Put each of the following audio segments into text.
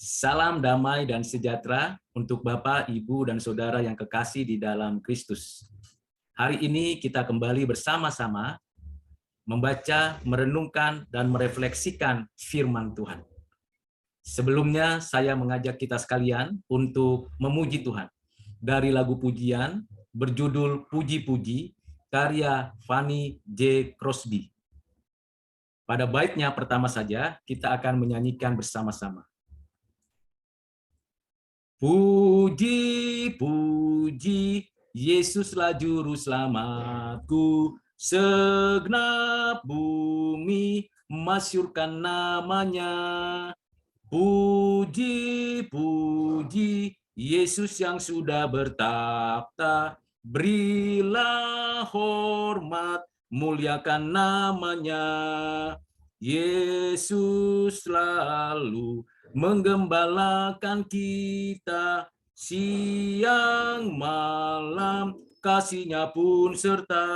Salam damai dan sejahtera untuk Bapak, Ibu, dan Saudara yang kekasih di dalam Kristus. Hari ini kita kembali bersama-sama membaca, merenungkan, dan merefleksikan firman Tuhan. Sebelumnya saya mengajak kita sekalian untuk memuji Tuhan dari lagu pujian berjudul Puji-Puji karya Fanny J. Crosby. Pada baitnya pertama saja kita akan menyanyikan bersama-sama. Puji, puji, Yesuslah juru selamatku, segenap bumi masyurkan namanya. Puji, puji, Yesus yang sudah bertakhta, berilah hormat, muliakan namanya. Yesus selalu menggembalakan kita, siang malam kasih-Nya pun serta.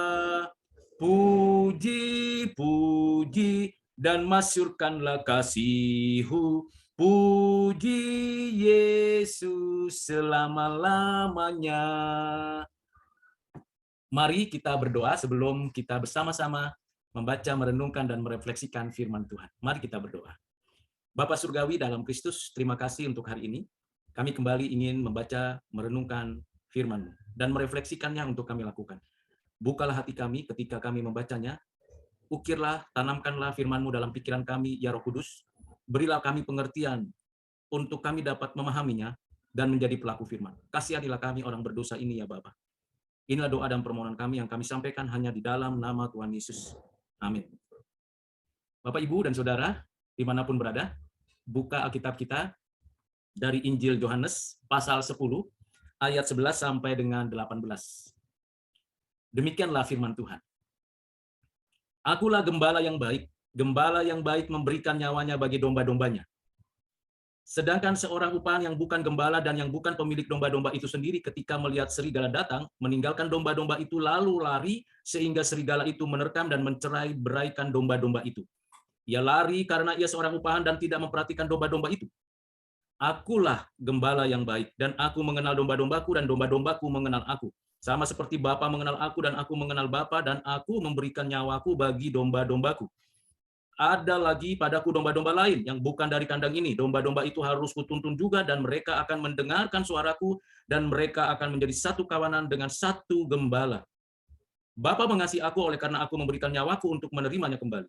Puji, puji, dan masyurkanlah kasih-Mu. Puji Yesus selama-lamanya. Mari kita berdoa sebelum kita bersama-sama membaca, merenungkan, dan merefleksikan firman Tuhan. Mari kita berdoa. Bapa Surgawi dalam Kristus, terima kasih untuk hari ini. Kami kembali ingin membaca, merenungkan firman-Mu, dan merefleksikannya untuk kami lakukan. Bukalah hati kami ketika kami membacanya, ukirlah, tanamkanlah firman-Mu dalam pikiran kami, ya Roh Kudus. Berilah kami pengertian untuk kami dapat memahaminya dan menjadi pelaku firman. Kasihanilah kami orang berdosa ini ya Bapa. Inilah doa dan permohonan kami yang kami sampaikan hanya di dalam nama Tuhan Yesus. Amin. Bapak, Ibu, dan Saudara, dimanapun berada, buka Alkitab kita dari Injil Yohanes pasal 10 ayat 11 sampai dengan 18. Demikianlah firman Tuhan. Akulah gembala yang baik memberikan nyawanya bagi domba-dombanya. Sedangkan seorang upahan yang bukan gembala dan yang bukan pemilik domba-domba itu sendiri ketika melihat serigala datang, meninggalkan domba-domba itu lalu lari sehingga serigala itu menerkam dan mencerai-beraikan domba-domba itu. Ia lari karena ia seorang upahan dan tidak memperhatikan domba-domba itu. Akulah gembala yang baik, dan aku mengenal domba-dombaku, dan domba-dombaku mengenal aku. Sama seperti Bapa mengenal aku, dan aku mengenal Bapa, dan aku memberikan nyawaku bagi domba-dombaku. Ada lagi padaku domba-domba lain yang bukan dari kandang ini. Domba-domba itu harus kutuntun juga, dan mereka akan mendengarkan suaraku, dan mereka akan menjadi satu kawanan dengan satu gembala. Bapa mengasihi aku oleh karena aku memberikan nyawaku untuk menerimanya kembali.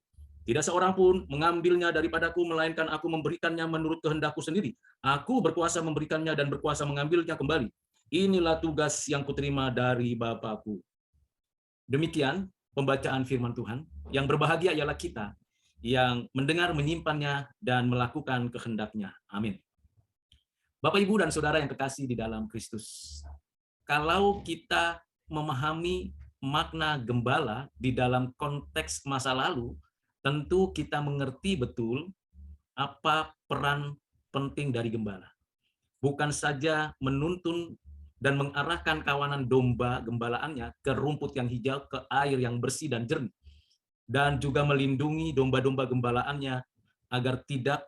Tidak seorang pun mengambilnya daripadaku, melainkan aku memberikannya menurut kehendakku sendiri. Aku berkuasa memberikannya dan berkuasa mengambilnya kembali. Inilah tugas yang kuterima dari Bapakku. Demikian pembacaan firman Tuhan. Yang berbahagia ialah kita yang mendengar, menyimpannya, dan melakukan kehendak-Nya. Amin. Bapak, Ibu, dan Saudara yang kekasih di dalam Kristus. Kalau kita memahami makna gembala di dalam konteks masa lalu, tentu kita mengerti betul apa peran penting dari gembala. Bukan saja menuntun dan mengarahkan kawanan domba gembalaannya ke rumput yang hijau, ke air yang bersih dan jernih, dan juga melindungi domba-domba gembalaannya agar tidak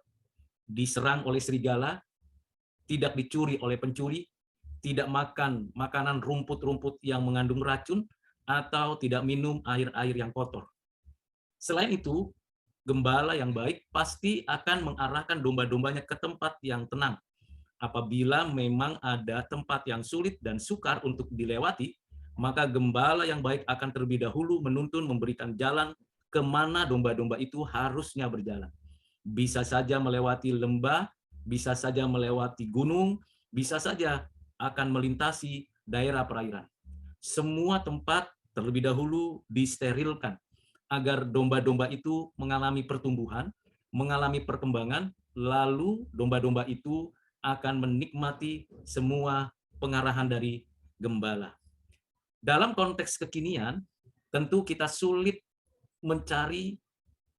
diserang oleh serigala, tidak dicuri oleh pencuri, tidak makan makanan rumput-rumput yang mengandung racun, atau tidak minum air-air yang kotor. Selain itu, gembala yang baik pasti akan mengarahkan domba-dombanya ke tempat yang tenang. Apabila memang ada tempat yang sulit dan sukar untuk dilewati, maka gembala yang baik akan terlebih dahulu menuntun, memberikan jalan kemana domba-domba itu harusnya berjalan. Bisa saja melewati lembah, bisa saja melewati gunung, bisa saja akan melintasi daerah perairan. Semua tempat terlebih dahulu disterilkan agar domba-domba itu mengalami pertumbuhan, mengalami perkembangan, lalu domba-domba itu akan menikmati semua pengarahan dari gembala. Dalam konteks kekinian, tentu kita sulit mencari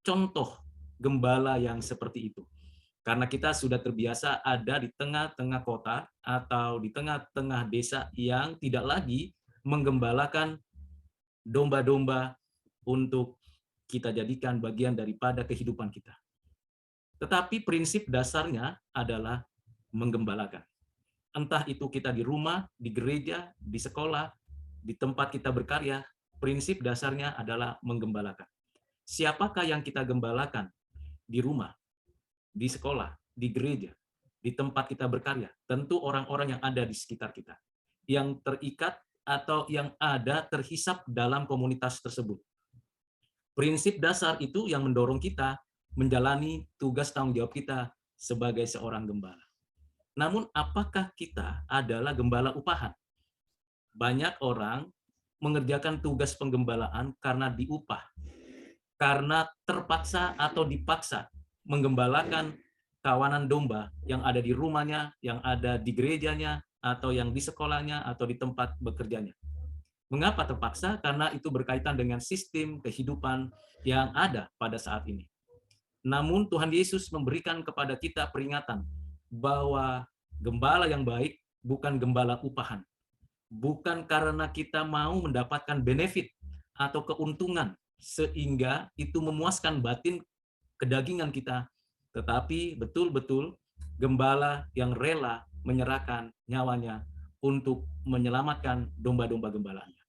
contoh gembala yang seperti itu. Karena kita sudah terbiasa ada di tengah-tengah kota atau di tengah-tengah desa yang tidak lagi menggembalakan domba-domba untuk kita jadikan bagian daripada kehidupan kita. Tetapi prinsip dasarnya adalah menggembalakan. Entah itu kita di rumah, di gereja, di sekolah, di tempat kita berkarya, prinsip dasarnya adalah menggembalakan. Siapakah yang kita gembalakan di rumah, di sekolah, di gereja, di tempat kita berkarya? Tentu orang-orang yang ada di sekitar kita, yang terikat atau yang ada terhisap dalam komunitas tersebut. Prinsip dasar itu yang mendorong kita menjalani tugas tanggung jawab kita sebagai seorang gembala. Namun apakah kita adalah gembala upahan? Banyak orang mengerjakan tugas penggembalaan karena diupah, karena terpaksa atau dipaksa menggembalakan kawanan domba yang ada di rumahnya, yang ada di gerejanya, atau yang di sekolahnya, atau di tempat bekerjanya. Mengapa terpaksa? Karena itu berkaitan dengan sistem kehidupan yang ada pada saat ini. Namun Tuhan Yesus memberikan kepada kita peringatan bahwa gembala yang baik bukan gembala upahan. Bukan karena kita mau mendapatkan benefit atau keuntungan sehingga itu memuaskan batin kedagingan kita, tetapi betul-betul gembala yang rela menyerahkan nyawanya untuk menyelamatkan domba-domba gembalanya.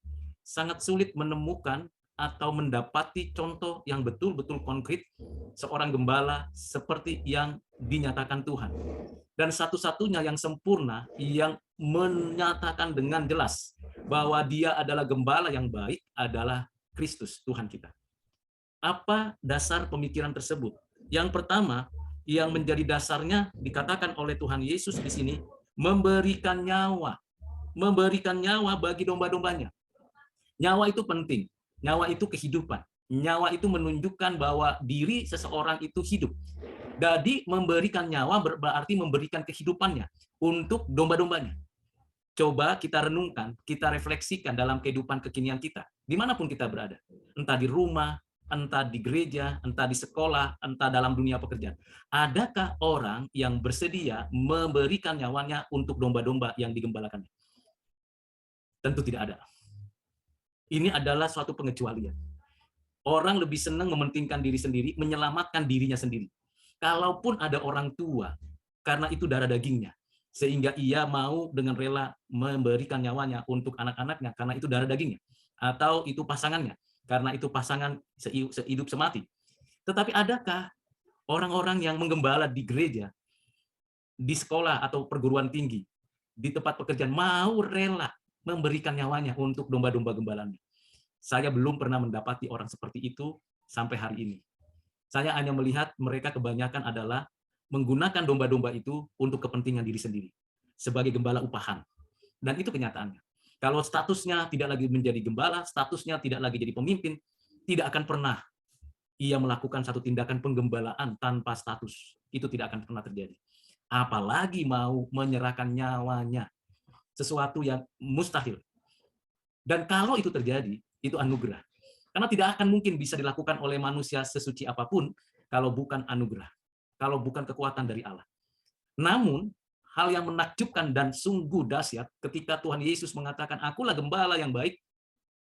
Sangat sulit menemukan atau mendapati contoh yang betul-betul konkret seorang gembala seperti yang dinyatakan Tuhan. Dan satu-satunya yang sempurna yang menyatakan dengan jelas bahwa dia adalah gembala yang baik adalah Kristus, Tuhan kita. Apa dasar pemikiran tersebut? Yang pertama, yang menjadi dasarnya dikatakan oleh Tuhan Yesus di sini, memberikan nyawa bagi domba-dombanya. Nyawa itu penting, nyawa itu kehidupan, nyawa itu menunjukkan bahwa diri seseorang itu hidup. Jadi memberikan nyawa berarti memberikan kehidupannya untuk domba-dombanya. Coba kita renungkan, kita refleksikan dalam kehidupan kekinian kita, dimanapun kita berada. Entah di rumah, entah di gereja, entah di sekolah, entah dalam dunia pekerjaan. Adakah orang yang bersedia memberikan nyawanya untuk domba-domba yang digembalakannya? Tentu tidak ada. Ini adalah suatu pengecualian. Orang lebih senang mementingkan diri sendiri, menyelamatkan dirinya sendiri. Kalaupun ada orang tua, karena itu darah dagingnya, sehingga ia mau dengan rela memberikan nyawanya untuk anak-anaknya, karena itu darah dagingnya. Atau itu pasangannya, karena itu pasangan sehidup semati. Tetapi adakah orang-orang yang menggembala di gereja, di sekolah atau perguruan tinggi, di tempat pekerjaan, mau rela memberikan nyawanya untuk domba-domba gembalanya? Saya belum pernah mendapati orang seperti itu sampai hari ini. Saya hanya melihat mereka kebanyakan adalah menggunakan domba-domba itu untuk kepentingan diri sendiri, sebagai gembala upahan. Dan itu kenyataannya. Kalau statusnya tidak lagi menjadi gembala, statusnya tidak lagi jadi pemimpin, tidak akan pernah ia melakukan satu tindakan penggembalaan tanpa status. Itu tidak akan pernah terjadi. Apalagi mau menyerahkan nyawanya, sesuatu yang mustahil. Dan kalau itu terjadi, itu anugerah. Karena tidak akan mungkin bisa dilakukan oleh manusia sesuci apapun kalau bukan anugerah, kalau bukan kekuatan dari Allah. Namun, hal yang menakjubkan dan sungguh dahsyat ketika Tuhan Yesus mengatakan, "Akulah gembala yang baik,"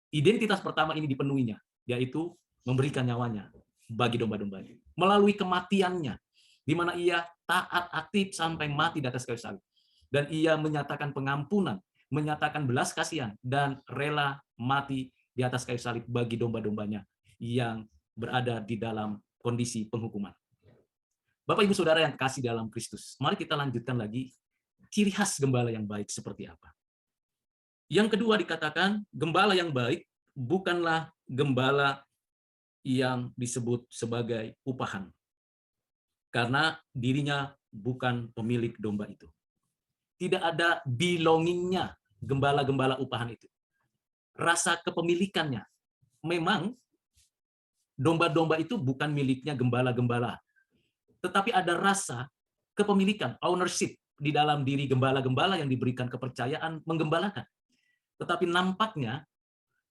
identitas pertama ini dipenuhinya, yaitu memberikan nyawanya bagi domba-dombanya. Melalui kematiannya, di mana ia taat aktif sampai mati di atas kayu salib. Dan ia menyatakan pengampunan, menyatakan belas kasihan, dan rela mati di atas kayu salib bagi domba-dombanya yang berada di dalam kondisi penghukuman. Bapak Ibu Saudara yang kasih dalam Kristus, mari kita lanjutkan lagi ciri khas gembala yang baik seperti apa. Yang kedua dikatakan, gembala yang baik bukanlah gembala yang disebut sebagai upahan, karena dirinya bukan pemilik domba itu. Tidak ada belongingnya gembala-gembala upahan itu. Rasa kepemilikannya. Memang domba-domba itu bukan miliknya gembala-gembala, tetapi ada rasa kepemilikan, ownership di dalam diri gembala-gembala yang diberikan kepercayaan menggembalakan. Tetapi nampaknya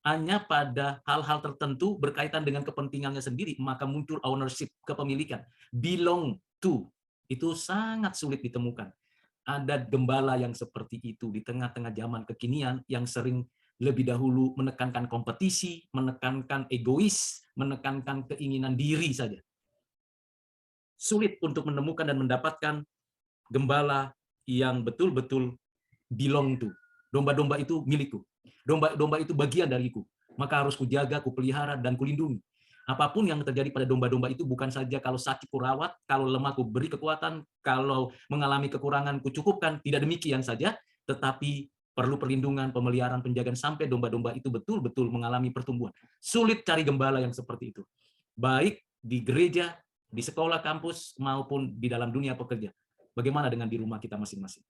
hanya pada hal-hal tertentu berkaitan dengan kepentingannya sendiri, maka muncul ownership, kepemilikan. Belong to, itu sangat sulit ditemukan. Ada gembala yang seperti itu di tengah-tengah zaman kekinian yang sering lebih dahulu menekankan kompetisi, menekankan egois, menekankan keinginan diri saja. Sulit untuk menemukan dan mendapatkan gembala yang betul-betul belong to. Domba-domba itu milikku. Domba-domba itu bagian dariku. Maka harus kujaga, kupelihara, dan kulindungi. Apapun yang terjadi pada domba-domba itu bukan saja kalau sakit kurawat, kalau lemah ku beri kekuatan, kalau mengalami kekurangan kucukupkan, tidak demikian saja, tetapi perlu perlindungan, pemeliharaan, penjagaan sampai domba-domba itu betul-betul mengalami pertumbuhan. Sulit cari gembala yang seperti itu. Baik di gereja, di sekolah, kampus, maupun di dalam dunia pekerja. Bagaimana dengan di rumah kita masing-masing?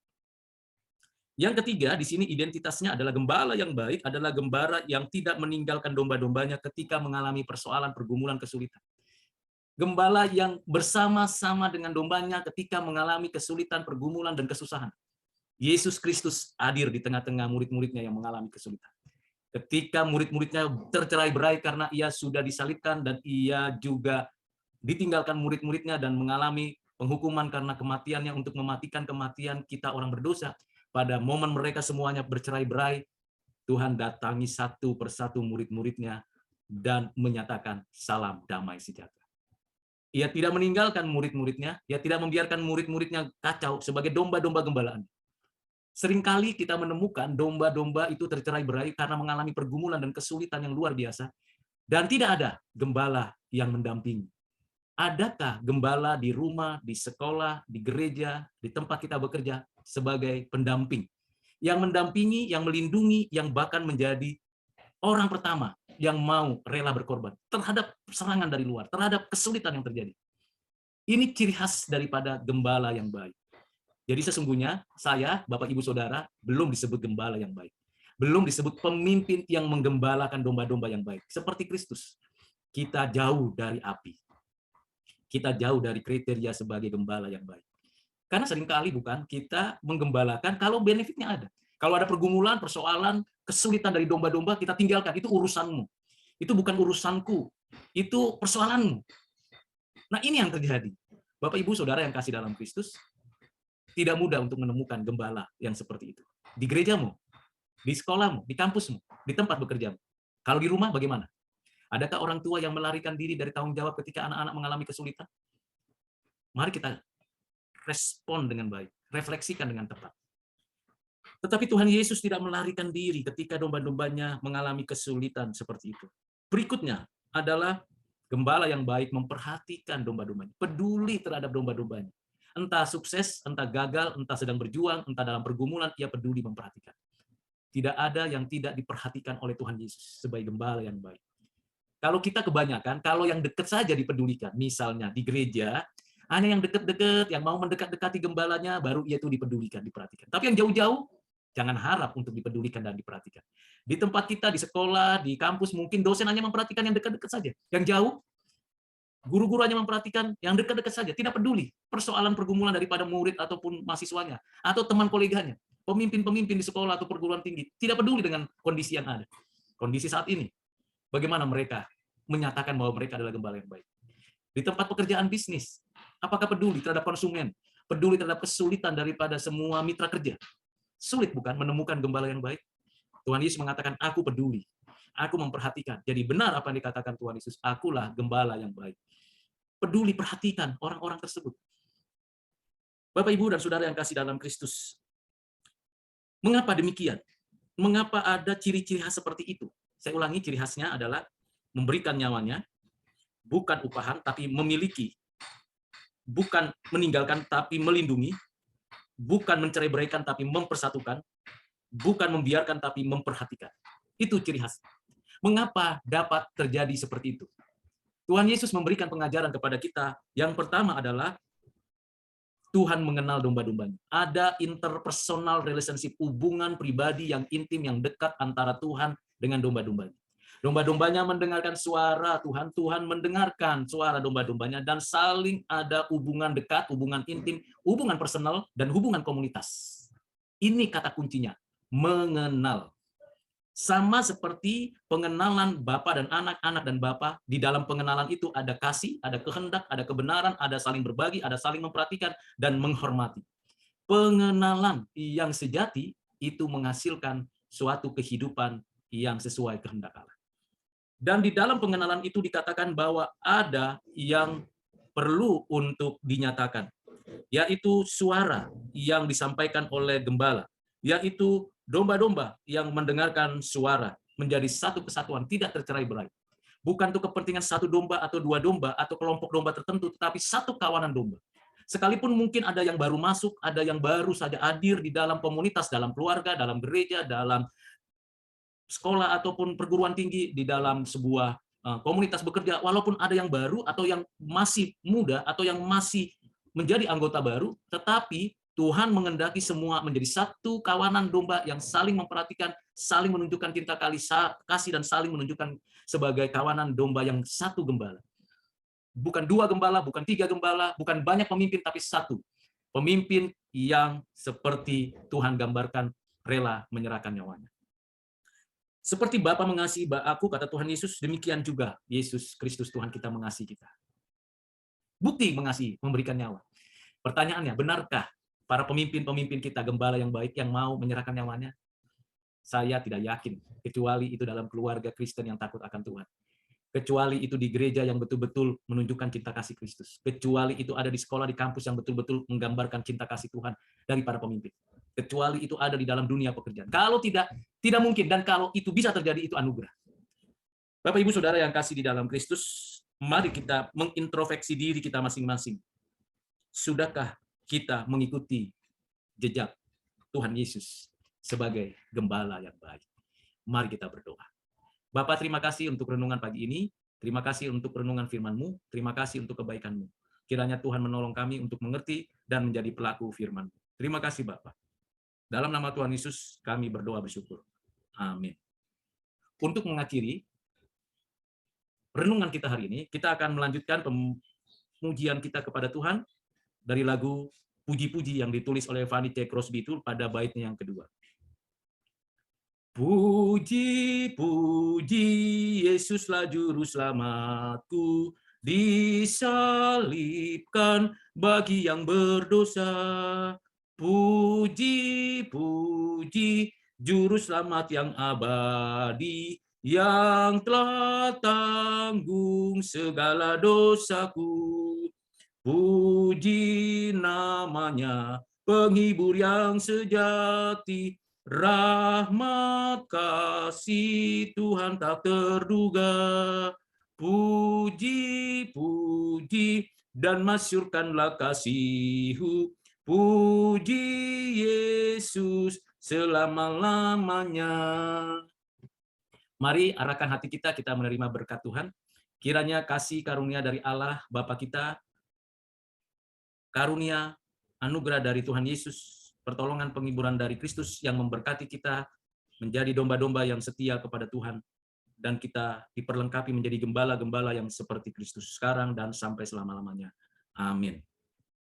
Yang ketiga, di sini identitasnya adalah gembala yang baik adalah gembala yang tidak meninggalkan domba-dombanya ketika mengalami persoalan, pergumulan, kesulitan. Gembala yang bersama-sama dengan dombanya ketika mengalami kesulitan, pergumulan, dan kesusahan. Yesus Kristus hadir di tengah-tengah murid-muridnya yang mengalami kesulitan. Ketika murid-muridnya tercerai-berai karena ia sudah disalibkan dan ia juga ditinggalkan murid-muridnya dan mengalami penghukuman karena kematiannya untuk mematikan kematian kita orang berdosa. Pada momen mereka semuanya bercerai-berai, Tuhan datangi satu persatu murid-muridnya dan menyatakan salam damai sejahtera. Ia tidak meninggalkan murid-muridnya, ia tidak membiarkan murid-muridnya kacau sebagai domba-domba gembalaan. Seringkali kita menemukan domba-domba itu tercerai-berai karena mengalami pergumulan dan kesulitan yang luar biasa, dan tidak ada gembala yang mendampingi. Adakah gembala di rumah, di sekolah, di gereja, di tempat kita bekerja sebagai pendamping? Yang mendampingi, yang melindungi, yang bahkan menjadi orang pertama yang mau rela berkorban terhadap serangan dari luar, terhadap kesulitan yang terjadi. Ini ciri khas daripada gembala yang baik. Jadi sesungguhnya saya, Bapak Ibu Saudara, belum disebut gembala yang baik. Belum disebut pemimpin yang menggembalakan domba-domba yang baik. Seperti Kristus. Kita jauh dari api. Kita jauh dari kriteria sebagai gembala yang baik. Karena seringkali bukan kita menggembalakan kalau benefitnya ada. Kalau ada pergumulan, persoalan, kesulitan dari domba-domba, kita tinggalkan. Itu urusanmu. Itu bukan urusanku. Itu persoalanmu. Nah, ini yang terjadi. Bapak, Ibu, Saudara yang kasih dalam Kristus, tidak mudah untuk menemukan gembala yang seperti itu. Di gerejamu, di sekolahmu, di kampusmu, di tempat bekerjamu. Kalau di rumah bagaimana? Adakah orang tua yang melarikan diri dari tanggung jawab ketika anak-anak mengalami kesulitan? Mari kita respon dengan baik, refleksikan dengan tepat. Tetapi Tuhan Yesus tidak melarikan diri ketika domba-dombanya mengalami kesulitan seperti itu. Berikutnya adalah gembala yang baik memperhatikan domba-dombanya, peduli terhadap domba-dombanya. Entah sukses, entah gagal, entah sedang berjuang, entah dalam pergumulan, ia peduli memperhatikan. Tidak ada yang tidak diperhatikan oleh Tuhan Yesus sebagai gembala yang baik. Kalau kita kebanyakan, kalau yang dekat saja dipedulikan, misalnya di gereja, hanya yang dekat-dekat, yang mau mendekat-dekati gembalanya, baru ia itu dipedulikan, diperhatikan. Tapi yang jauh-jauh, jangan harap untuk dipedulikan dan diperhatikan. Di tempat kita, di sekolah, di kampus, mungkin dosen hanya memperhatikan yang dekat-dekat saja. Yang jauh, guru-guru hanya memperhatikan yang dekat-dekat saja, tidak peduli persoalan pergumulan daripada murid ataupun mahasiswanya, atau teman koleganya, pemimpin-pemimpin di sekolah atau perguruan tinggi, tidak peduli dengan kondisi yang ada. Kondisi saat ini, bagaimana mereka menyatakan bahwa mereka adalah gembala yang baik. Di tempat pekerjaan bisnis, apakah peduli terhadap konsumen, peduli terhadap kesulitan daripada semua mitra kerja? Sulit bukan menemukan gembala yang baik? Tuhan Yesus mengatakan, aku peduli, aku memperhatikan. Jadi benar apa yang dikatakan Tuhan Yesus, akulah gembala yang baik. Peduli, perhatikan orang-orang tersebut. Bapak, Ibu, dan Saudara yang kasih dalam Kristus, mengapa demikian? Mengapa ada ciri-ciri khas seperti itu? Saya ulangi, ciri khasnya adalah memberikan nyawanya, bukan upahan, tapi memiliki. Bukan meninggalkan, tapi melindungi. Bukan mencerai-beraikan, tapi mempersatukan. Bukan membiarkan, tapi memperhatikan. Itu ciri khas. Mengapa dapat terjadi seperti itu? Tuhan Yesus memberikan pengajaran kepada kita. Yang pertama adalah Tuhan mengenal domba-dombanya. Ada interpersonal relationship, hubungan pribadi yang intim, yang dekat antara Tuhan dengan domba-dombanya. Domba-dombanya mendengarkan suara Tuhan, Tuhan mendengarkan suara domba-dombanya, dan saling ada hubungan dekat, hubungan intim, hubungan personal, dan hubungan komunitas. Ini kata kuncinya, mengenal. Sama seperti pengenalan Bapa dan anak, anak dan Bapa, di dalam pengenalan itu ada kasih, ada kehendak, ada kebenaran, ada saling berbagi, ada saling memperhatikan, dan menghormati. Pengenalan yang sejati itu menghasilkan suatu kehidupan yang sesuai kehendak Allah. Dan di dalam pengenalan itu dikatakan bahwa ada yang perlu untuk dinyatakan. yaitu suara yang disampaikan oleh gembala, yaitu domba-domba yang mendengarkan suara, menjadi satu kesatuan, tidak tercerai-berai. Bukan untuk kepentingan satu domba atau dua domba atau kelompok domba tertentu, tetapi satu kawanan domba. Sekalipun mungkin ada yang baru masuk, ada yang baru saja hadir di dalam komunitas, dalam keluarga, dalam gereja, dalam sekolah ataupun perguruan tinggi, di dalam sebuah komunitas bekerja, walaupun ada yang baru atau yang masih muda atau yang masih menjadi anggota baru, tetapi Tuhan mengendaki semua menjadi satu kawanan domba yang saling memperhatikan, saling menunjukkan cinta kasih, dan saling menunjukkan sebagai kawanan domba yang satu gembala. Bukan dua gembala, bukan tiga gembala, bukan banyak pemimpin, tapi satu. Pemimpin yang seperti Tuhan gambarkan, rela menyerahkan nyawanya. Seperti Bapa mengasihi aku, kata Tuhan Yesus, demikian juga Yesus Kristus Tuhan kita mengasihi kita. Bukti mengasihi, memberikan nyawa. Pertanyaannya, benarkah para pemimpin-pemimpin kita, gembala yang baik, yang mau menyerahkan nyawanya? Saya tidak yakin, kecuali itu dalam keluarga Kristen yang takut akan Tuhan. Kecuali itu di gereja yang betul-betul menunjukkan cinta kasih Kristus. Kecuali itu ada di sekolah, di kampus yang betul-betul menggambarkan cinta kasih Tuhan dari para pemimpin. Kecuali itu ada di dalam dunia pekerjaan. Kalau tidak mungkin. Dan kalau itu bisa terjadi, itu anugerah. Bapak, Ibu, Saudara yang kasih di dalam Kristus, mari kita mengintrospeksi diri kita masing-masing. Sudahkah kita mengikuti jejak Tuhan Yesus sebagai gembala yang baik? Mari kita berdoa. Bapak, terima kasih untuk renungan pagi ini. Terima kasih untuk renungan firman-Mu. Terima kasih untuk kebaikan-Mu. Kiranya Tuhan menolong kami untuk mengerti dan menjadi pelaku firman-Mu. Terima kasih, Bapak. Dalam nama Tuhan Yesus, kami berdoa bersyukur. Amin. Untuk mengakhiri renungan kita hari ini, kita akan melanjutkan pemujian kita kepada Tuhan dari lagu Puji-Puji yang ditulis oleh Fanny C. Crosby itu pada baitnya yang kedua. Puji, puji, Yesuslah juru selamatku, disalibkan bagi yang berdosa. Puji, puji, juru selamat yang abadi, yang telah tanggung segala dosaku. Puji namanya, penghibur yang sejati, rahmat kasih Tuhan tak terduga. Puji, puji, dan masyurkanlah kasih-Mu. Puji Yesus selama-lamanya. Mari arahkan hati kita menerima berkat Tuhan. Kiranya kasih karunia dari Allah Bapa kita, karunia anugerah dari Tuhan Yesus, pertolongan penghiburan dari Kristus yang memberkati kita menjadi domba-domba yang setia kepada Tuhan, dan kita diperlengkapi menjadi gembala-gembala yang seperti Kristus sekarang dan sampai selama-lamanya. Amin.